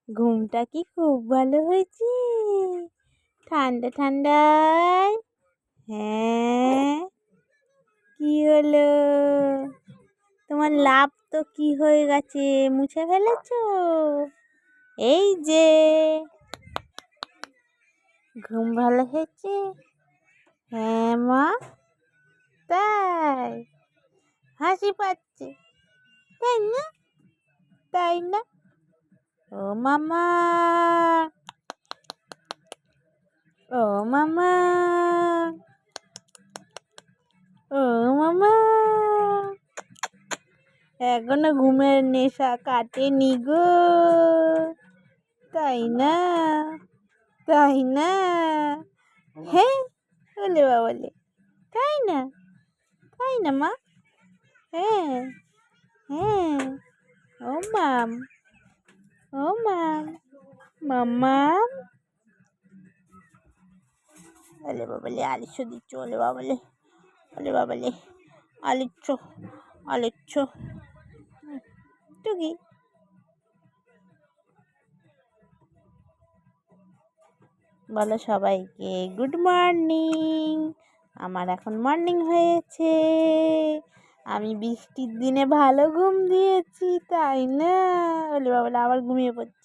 ঘুমটা কি খুব ভালো হয়েছে? ঠান্ডা ঠান্ডায়। হ্যাঁ, কি হলো? তোমার লাভ তো কি হয়ে গেছে, মুছে ফেলেছো? এই যে ঘুম ভালো হয়েছে? হ্যাঁ মা, তাই? হাসি পাচ্ছে, তাই না? তাই না? ও মামা, ও মামা, ও মামা, এখনো ঘুমের নেশা কাটেনি গো, তাই না? তাই না? হ্যাঁ বলে বাবলে, তাই না? তাই না মা? হ্যাঁ হ্যাঁ। ও মাম, ও মাম, মাম্মাম বলে বাবলে, আলিস্য দিচ্ছ বলে বাবলে, বলে বাবলে, আলিচ্ছ আলিচ্ছ টুকি। বলো সবাইকে গুড মর্নিং। আমার এখন মর্নিং হয়েছে। আমি বৃষ্টির দিনে ভালো ঘুম দিয়েছি, তাই না? বলে বাবলে আবার ঘুমিয়ে পড়ছি।